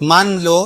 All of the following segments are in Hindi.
मान लो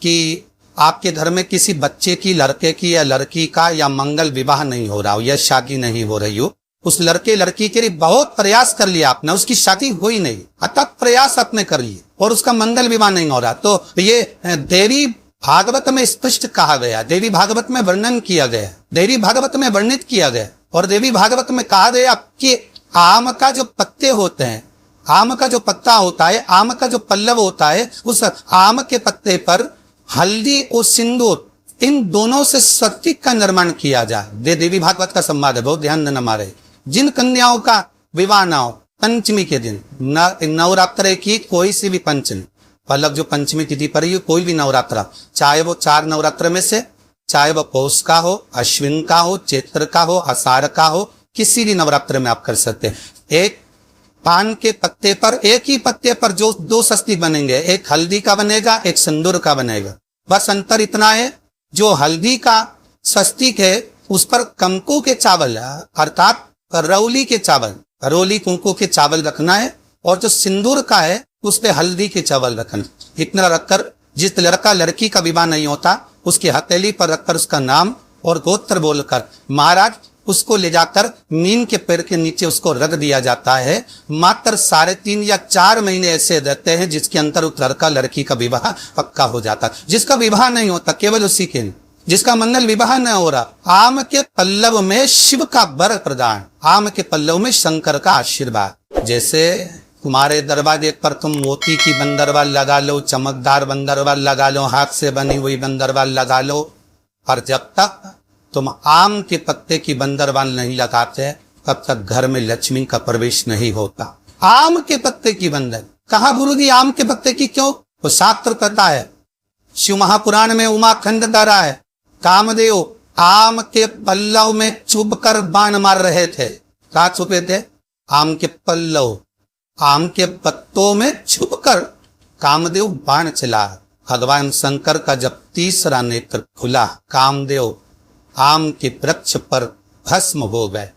कि आपके घर में किसी बच्चे की, लड़के की या लड़की का या मंगल विवाह नहीं हो रहा हो या शादी नहीं हो रही हो, उस लड़के लड़की के लिए बहुत प्रयास कर लिया आपने, उसकी शादी हुई नहीं, अथक प्रयास आपने कर लिए और उसका मंगल विवाह नहीं हो रहा, तो ये देवी भागवत में स्पष्ट कहा गया, देवी भागवत में वर्णन किया गया, देवी भागवत में वर्णित किया गया और देवी भागवत में कहा गया कि आम का जो पत्ते होते हैं, आम का जो पत्ता होता है, आम का जो पल्लव होता है, उस आम के पत्ते पर हल्दी और सिंदूर, इन दोनों से स्वस्तिक का निर्माण किया जाए। देवी भागवत का संवाद है, बहुत ध्यान देना मारे। जिन कन्याओं का विवाह ना हो पंचमी के दिन, नवरात्र की कोई सी भी पंचमी, पलक जो पंचमी तिथि पर ही कोई भी नवरात्र, चाहे वो 4 नवरात्र में से, चाहे वो पौष का हो, अश्विन का हो, चैत्र का हो, आषाढ़ का हो, किसी भी नवरात्र में आप कर सकते हैं। एक पान के पत्ते पर, एक ही पत्ते पर जो 2 स्वस्तिक बनेंगे, एक हल्दी का बनेगा, एक सिंदूर का बनेगा। बस अंतर इतना है, जो हल्दी का स्वस्तिक है उस पर कंकु के चावल अर्थात करौली के चावल, करौली कुंकू के चावल रखना है, और जो सिंदूर का है उस पे हल्दी के चावल रखना। इतना रखकर जिस लड़का लड़की का विवाह नहीं होता उसकी हथेली पर रखकर उसका नाम और गोत्र बोलकर महाराज उसको ले जाकर नीम के पेड़ के नीचे उसको रख दिया जाता है। मात्र 3.5 या 4 महीने ऐसे रहते हैं जिसके अंतर उस लड़का लड़की का विवाह पक्का हो जाता है। जिसका विवाह नहीं होता केवल उसी के, जिसका मंगल विवाह न हो रहा, आम के पल्लव में शिव का वर प्रदान, आम के पल्लव में शंकर का आशीर्वाद। जैसे तुम्हारे दरवाजे पर तुम मोती की बंदरवाल लगा लो, चमकदार बंदरवाल लगा लो, हाथ से बनी हुई बंदरवाल लगा लो, और जब तक तुम आम के पत्ते की बंदरवाल नहीं लगाते तब तक घर में लक्ष्मी का प्रवेश नहीं होता। आम के पत्ते की बंदर, कहा गुरु जी आम के पत्ते की क्यों? वो शास्त्र कहता है, शिव महापुराण में उमाखंड द्वारा है, कामदेव आम के पल्लव में चुभकर बाण मार रहे थे। क्या छुपे थे? आम के पल्लव, आम के पत्तों में छुपकर कामदेव बाण चला। भगवान शंकर का जब तीसरा नेत्र खुला, कामदेव आम के वृक्ष पर भस्म हो गए,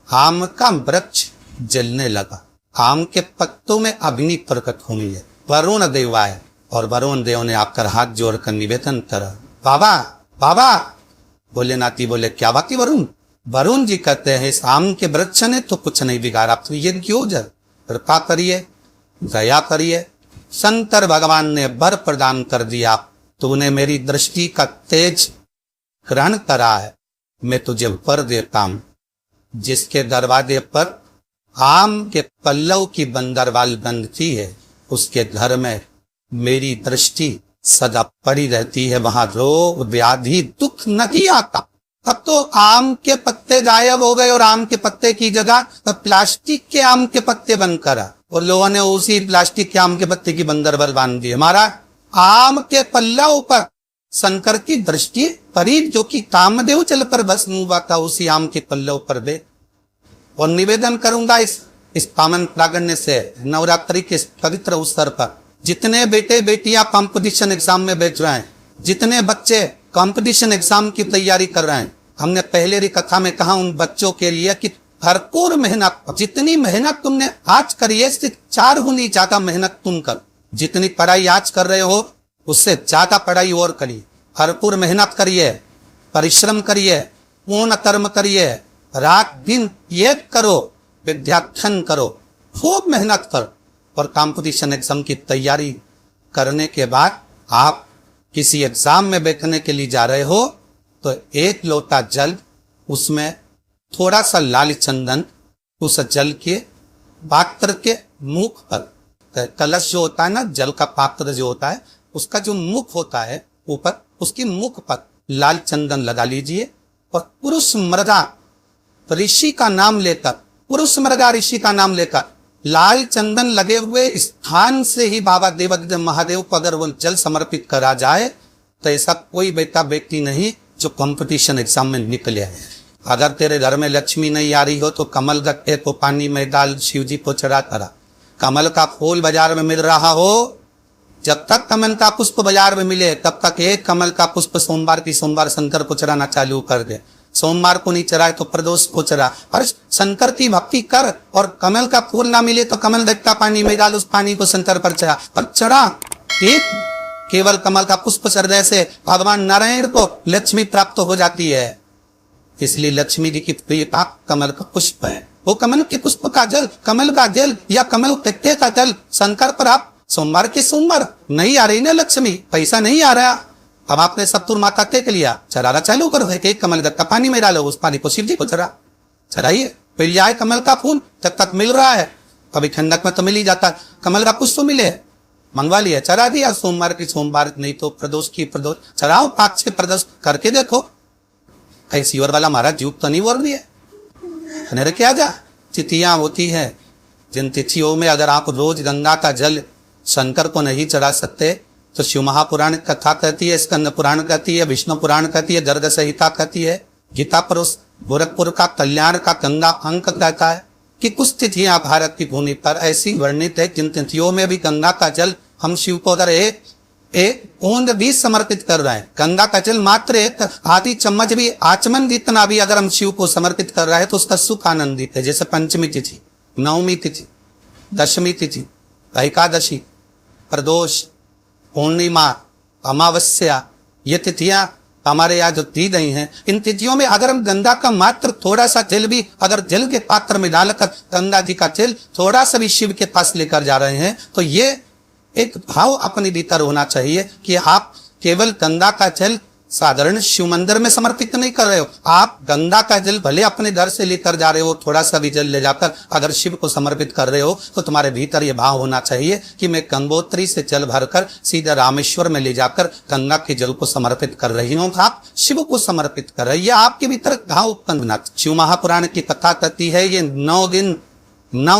आम का वृक्ष जलने लगा, आम के पत्तों में अग्नि प्रकट हुई है। वरुण देव आए और वरुण देव ने आकर हाथ जोड़कर निवेदन करा, बाबा बाबा। बोले नाती, बोले क्या बाकी वरुण? वरुण जी कहते हैं इस आम के वृक्ष ने तो कुछ नहीं बिगाड़ा, तो ये क्यों जल, कृपा करिए, दया करिए। शंकर भगवान ने वर प्रदान कर दिया, तूने मेरी दृष्टि का तेज ग्रहण करा है, मैं तुझे वर देता हूं। जिसके दरवाजे पर आम के पल्लव की बंदरवाल बनती है उसके घर में मेरी दृष्टि सदा पड़ी रहती है, वहां रोग व्याधि दुख नहीं आता। अब तो आम के पत्ते गायब हो गए और आम के पत्ते की जगह तो प्लास्टिक के आम के पत्ते बनकर और लोगों ने उसी प्लास्टिक के आम के पत्ते की बंदरवाल बांध दी। हमारा आम के पल्लव पर शंकर की दृष्टि परी, जो कि कामदेव चल पर भस्म हुआ था उसी आम के पल्लव पर बे। और निवेदन करूंगा इस पावन प्रागण्य से, नवरात्रि के पवित्र अवसर पर जितने बेटे बेटियां कंपटीशन एग्जाम में बैठ रहे हैं, जितने बच्चे कंपटीशन एग्जाम की तैयारी कर रहे हैं, हमने पहले की कथा में कहा उन बच्चों के लिए कि भरपूर मेहनत, जितनी मेहनत तुमने आज करी है इससे 4 गुनी ज्यादा मेहनत तुम कर। जितनी पढ़ाई आज कर रहे हो उससे ज्यादा पढ़ाई और करिए, भरपूर मेहनत करिए, परिश्रम करिए, पूर्ण कर्म करिए, रात दिन एक करो, विद्याध्ययन करो, खूब मेहनत कर। और कंपटीशन एग्जाम की तैयारी करने के बाद आप किसी एग्जाम में बैठने के लिए जा रहे हो तो 1 लोटा जल, उसमें थोड़ा सा लाल चंदन, उस जल के पात्र के मुख पर, कलश जो होता है ना, जल का पात्र जो होता है उसका जो मुख होता है ऊपर, उसकी मुख पर लाल चंदन लगा लीजिए और पुरुष मृगा ऋषि का नाम लेकर, पुरुष मृगा ऋषि का नाम लेकर लाल चंदन लगे हुए स्थान से ही बाबा देवादिदेव महादेव को अगर वो जल समर्पित करा जाए तो ऐसा कोई बेटा बेटी नहीं जो कंपटीशन एग्जाम में निकले है। अगर तेरे घर में लक्ष्मी नहीं आ रही हो तो कमल गट्टे को पानी में डाल शिव जी को चढ़ा करा। कमल का फूल बाजार में मिल रहा हो, जब तक कमल का पुष्प बाजार में मिले तब तक एक कमल का पुष्प सोमवार की सोमवार शंकर को चढ़ाना चालू कर दे। सोमवार को नहीं चढ़ाए तो प्रदोष को चढ़ा, पर शंकर की भक्ति कर। और कमल का फूल ना मिले तो कमल दत्ता पानी में डाल, उस पानी को शंकर पर चढ़ा, पर चढ़ा। केवल कमल का पुष्प चढ़ने से भगवान नारायण को लक्ष्मी प्राप्त हो जाती है। इसलिए लक्ष्मी जी की प्रिय पाक कमल का पुष्प है। वो कमल के पुष्प का जल, कमल का जल या कमल पत्ते का जल शंकर पर आप सोमवार के सोमवार नहीं आ रही ना लक्ष्मी, पैसा नहीं आ रहा, अब आपने सत्तुर माता टेक लिया, चढ़ाना चालू करो। एक कमल का पानी में डालो, उस पानी को शिव जी को चढ़ाइए। फिर जाए कमल का फूल, जब तक मिल रहा है, कभी ठंडक में तो मिल ही जाता, कमल का पुष्प मिले, मंगवा लिया, चढ़ा दिया सोमवार की सोमवार, नहीं तो प्रदोष की प्रदोष चढ़ाओ, 5-6 प्रदोष करके देखो। ऐसी और वाला महाराज युग तो नहीं बोल रही है। क्या जा तिथियां होती है, जिन तिथियों में अगर आप रोज गंगा का जल शंकर को नहीं चढ़ा सकते तो शिव महापुराण कथा कहती है, स्कंद पुराण कहती है, विष्णु पुराण कहती है, गर्ग संहिता कहती है, गीता पुरुष गोरखपुर का कल्याण का गंगा अंक कहता है कि कुछ तिथियां भारत की भूमि पर ऐसी वर्णित है जिन तिथियों में भी गंगा का जल हम शिव को अगर एक बूंद भी समर्पित कर रहे हैं, गंगा का जल मात्र एक आधी चम्मच भी आचमन जितना भी अगर हम शिव को समर्पित कर रहे हैं तो उसका सुख आनंदित है। जैसे पंचमी तिथि, नवमी तिथि, दशमी तिथि, एकादशी, प्रदोष, पूर्णिमा, अमावस्या, ये तिथियां हमारे यहाँ जो दी गई हैं, इन तिथियों में अगर हम गंगा का मात्र थोड़ा सा जल भी अगर जल के पात्र में डालकर गंगा जी का जल थोड़ा सा भी शिव के पास लेकर जा रहे हैं तो ये एक भाव अपने भीतर होना चाहिए कि आप केवल गंगा का जल साधारण शिव मंदिर में समर्पित नहीं कर रहे हो, आप गंगा का जल भले अपने घर से लेकर जा रहे हो, थोड़ा सा भी जल ले जाकर अगर शिव को समर्पित कर रहे हो तो तुम्हारे भीतर ये भाव होना चाहिए कि मैं गंगोत्री से जल भरकर सीधा रामेश्वर में ले जाकर गंगा के जल को समर्पित कर रही हूँ, आप शिव को समर्पित कर रही है। आपके भीतर भाव उत्पन्न होना। शिव महापुराण की कथा कहती है ये 9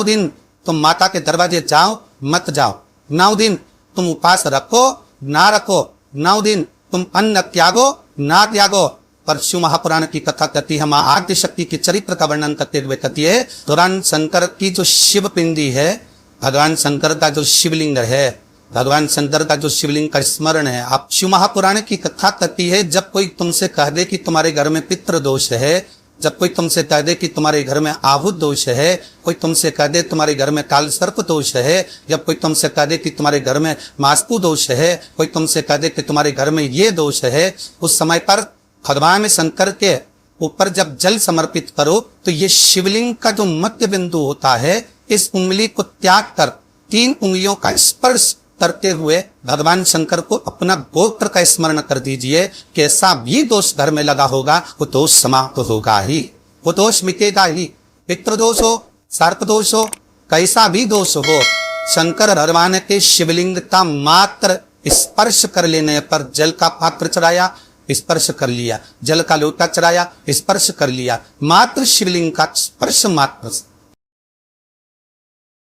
दिन तुम माता के दरवाजे जाओ मत जाओ, 9 दिन तुम उपास रखो ना रखो, 9 दिन तुम अन्न त्यागो ना त्यागो। पर शिव महापुराण की कथा कहती है, मां आद्य शक्ति के चरित्र का वर्णन करते हुए कहती है, भगवान शंकर की जो शिव पिंडी है, भगवान शंकर का जो शिवलिंग है, भगवान शंकर का जो शिवलिंग का स्मरण है। आप शिव महापुराण की कथा कहती है, जब कोई तुमसे कह दे कि तुम्हारे घर में पितृ दोष है, जब कोई तुमसे कह दे कि तुम्हारे घर में आहुत दोष है, कोई तुमसे कह दे तुम्हारे घर में काल सर्प दोष है, जब कोई तुमसे कह दे कि तुम्हारे घर में मास्पू दोष है, कोई तुमसे कह दे कि तुम्हारे घर में ये दोष है, उस समय पर भगवान शंकर के ऊपर जब जल समर्पित करो तो ये शिवलिंग का जो मध्य बिंदु होता है, इस उंगली को त्याग कर 3 उंगलियों का स्पर्श करते हुए भगवान शंकर को अपना गोत्र का स्मरण कर दीजिए। कैसा भी दोष घर में लगा होगा वो दोष समाप्त होगा ही, वो दोष मिटेगा ही। पितृदोष हो, सर्प दोष हो, कैसा भी दोष हो, शंकर भगवान के शिवलिंग का मात्र स्पर्श कर लेने पर, जल का पात्र चढ़ाया स्पर्श कर लिया, जल का लोटा चढ़ाया स्पर्श कर लिया, मात्र शिवलिंग का स्पर्श मात्र